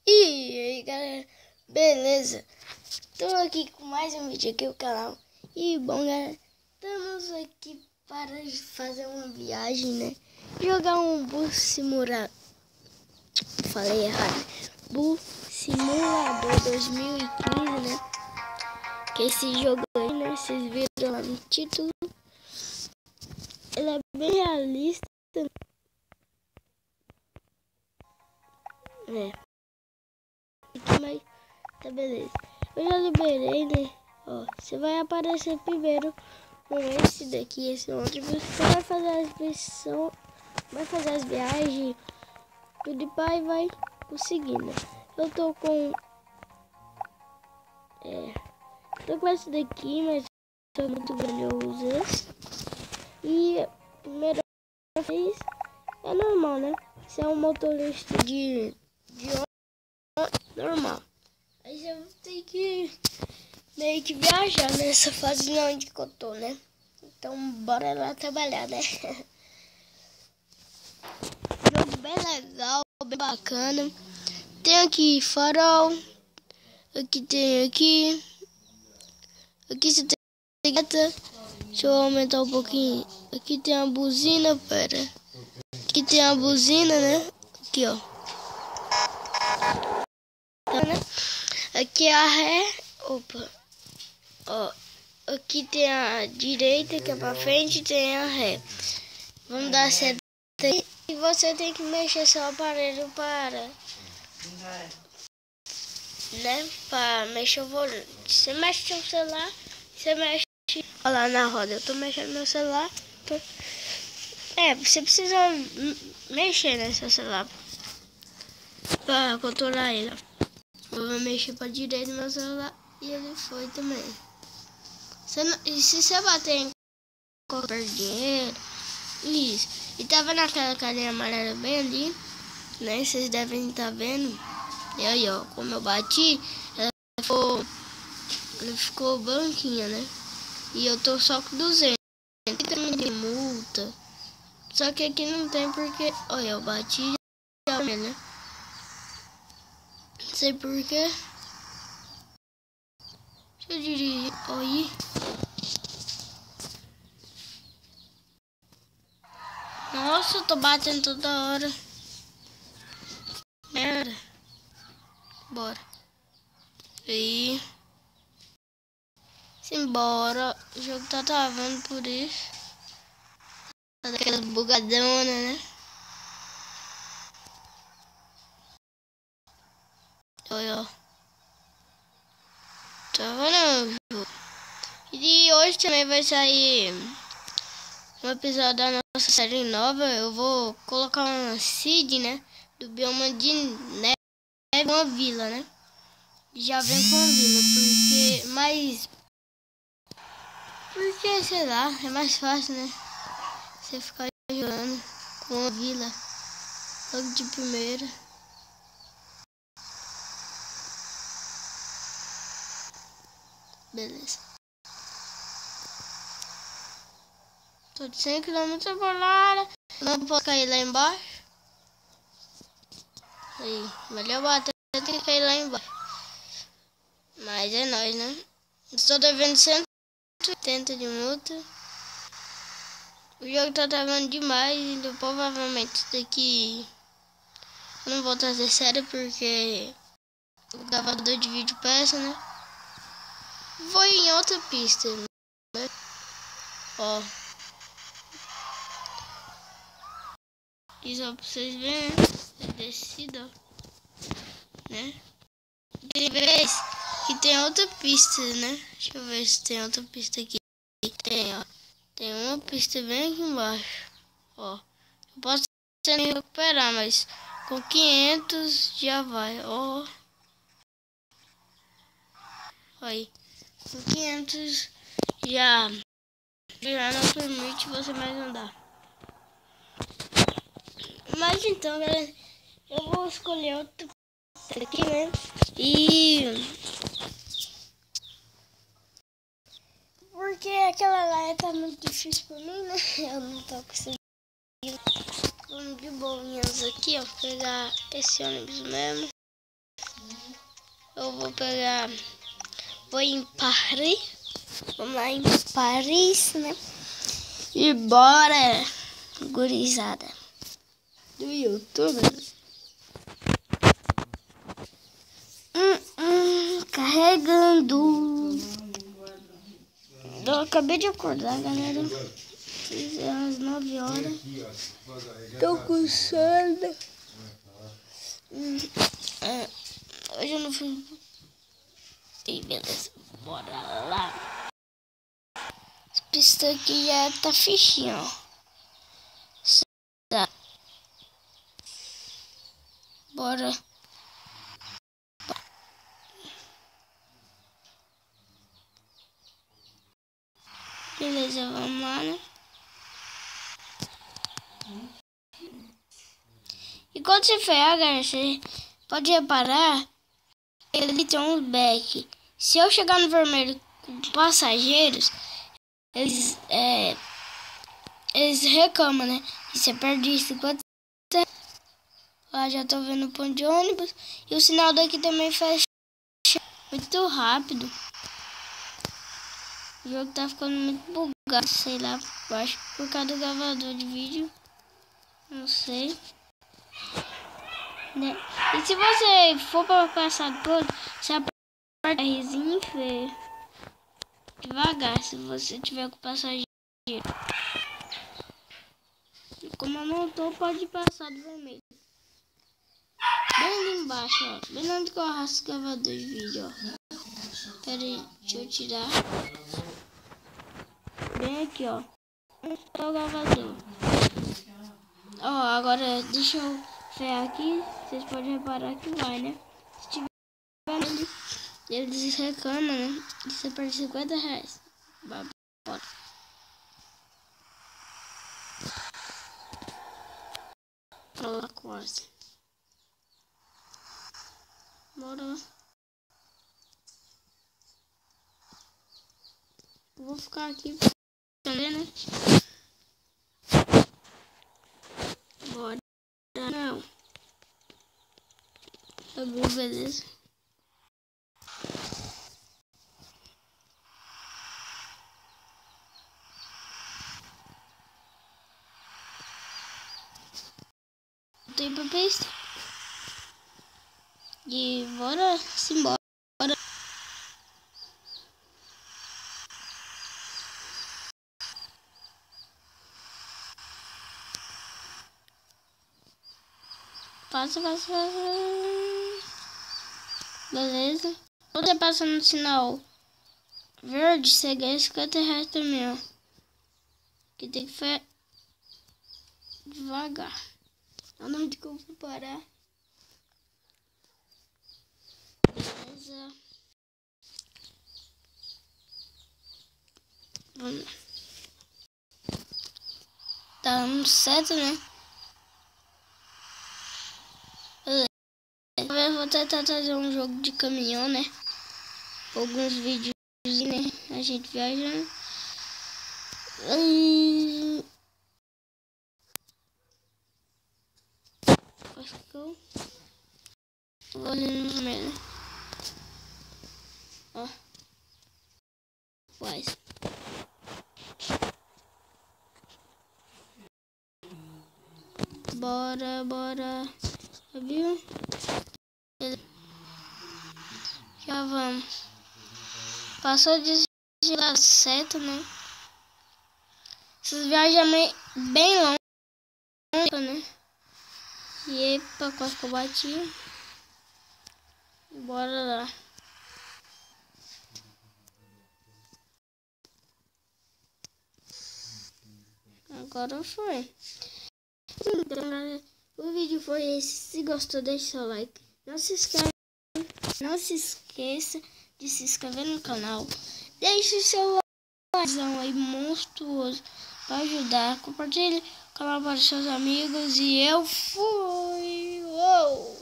E aí galera, beleza? Tô aqui com mais um vídeo aqui no canal. E bom galera, estamos aqui para fazer uma viagem, né? Jogar um Bus Simulador. Falei errado. Bus Simulador 2015, né? Que esse jogo aí, né? Vocês viram lá no título. Ele é bem realista. Mas tá beleza. Eu já liberei, né? Ó, você vai aparecer primeiro com esse daqui, esse outro. Você vai fazer as missões, vai fazer as viagens, tudo e pai vai conseguindo. Eu tô com esse daqui, mas sou muito grande, eu uso esse. E a primeira vez é normal, né? Você é um motorista de ônibus normal. Aí você tem que meio que viajar nessa fase onde que eu tô, né? Então bora lá trabalhar, né? Jogo bem legal, bem bacana. Tem aqui farol. Aqui tem aqui. Aqui você tem gata. Deixa eu aumentar um pouquinho. Aqui tem a buzina, pera. Aqui tem a buzina, né? Aqui, ó. Tá, né? Aqui é a ré. Opa. Ó. Aqui tem a direita, que é pra frente, tem a ré. Vamos dar seta aí. E você tem que mexer seu aparelho para, né? Para mexer o volume. Você mexe seu celular, você mexe. Olha lá na roda, eu tô mexendo meu celular. Você precisa mexer no seu celular para controlar ele. Eu vou mexer para direita no meu celular e ele foi também. E se você bater em qualquer dinheiro, isso. E tá vendo aquela carinha amarela bem ali, né? Vocês devem estar vendo. E aí, ó, como eu bati, ela ficou branquinha, né? E eu tô só com 200. Aqui também tem multa. Só que aqui não tem porque, olha, eu bati já, né? Não sei porquê. Deixa eu dirigir. Olha. Nossa, eu tô batendo toda hora. Merda. Bora. Aí. Simbora. O jogo tá travando por isso. Tá daquela bugadona, né? Olha, ó. Tá vendo? E hoje também vai sair um episódio da nossa série nova. Eu vou colocar uma seed, né? Do bioma de neve, uma vila, né? Já vem com a vila, porque, sei lá, é mais fácil, né? Você ficar jogando com uma vila logo de primeira. Beleza. Tô de 100 km por hora. Não posso cair lá embaixo. Aí, valeu bater, tem que cair lá embaixo. Mas é nóis, né? Estou devendo 180 de multa. O jogo tá travando demais, então provavelmente isso daqui eu não vou trazer sério porque o gravador de vídeo peça, né? Vou em outra pista, né? Ó. E só pra vocês verem, né? É descida, né? Tem vez que tem outra pista, né? Deixa eu ver se tem outra pista aqui. Tem, ó. Tem uma pista bem aqui embaixo. Ó. Eu posso nem recuperar, mas com 500 já vai. Ó. Aí. Com 500 já não permite você mais andar. Mas então, galera, eu vou escolher outra aqui, né? Porque aquela lá tá muito difícil pra mim, né? Eu não tô conseguindo. Vamos de boinhas aqui, ó. Pegar esse ônibus mesmo. eu vou pegar... Vou em Paris. Vamos lá em Paris, né? E bora, gurizada do YouTube. Carregando. Eu acabei de acordar, galera. Às 9 horas. Tô com sono. Hoje eu não fui. E beleza, bora lá. Essa pista aqui já tá fichinha, ó. Bora. Beleza, vamos lá, né? E quando você ferra, você pode reparar que ele tem um back. Se eu chegar no vermelho com passageiros, eles reclamam, né? E você perde 50. Lá já tô vendo o ponto de ônibus. E o sinal daqui também fecha muito rápido. O jogo tá ficando muito bugado, sei lá, eu acho que por causa do gravador de vídeo. Não sei. Né? E se você for para passar por, você aperta Rzinho devagar, se você tiver com passageiro. Como eu não tô, pode passar de vermelho. Bem ali embaixo, ó. Bem onde que eu arrasto o gravador de vídeo, ó. Pera aí, deixa eu tirar. Bem aqui, ó. Onde tá o gravador? Ó, agora deixa eu ver aqui. Vocês podem reparar que vai, né? Se tiver ali, eles reclamam, né? E você perde 50 reais. Bora. Olha quase. Bora. Eu vou ficar aqui também, né? Bora. Não. Tá bom, beleza. Voltei pra pista. E bora simbora. Passa. Beleza. Quando você passa no sinal verde, você ganha 50 reais também, ó. Que tem que fazer devagar. Onde que eu vou parar? Beleza. Vamos lá. Tá dando certo, né? Eu vou tentar trazer um jogo de caminhão, né? Alguns vídeos, né? A gente viajando. Acho que eu vou ali no vermelho. Ó. Faz. Bora. Viu? Já vamos. Passou de lá certo, né? Essas viagens bem longas, né? E epa, quase que eu bati. Bora lá. Agora foi. Então, galera, o vídeo foi esse. Se gostou, deixa seu like. Não se esqueça de se inscrever no canal. Deixe o seu like aí monstruoso para ajudar. Compartilhe o canal para seus amigos. E eu fui! Uou!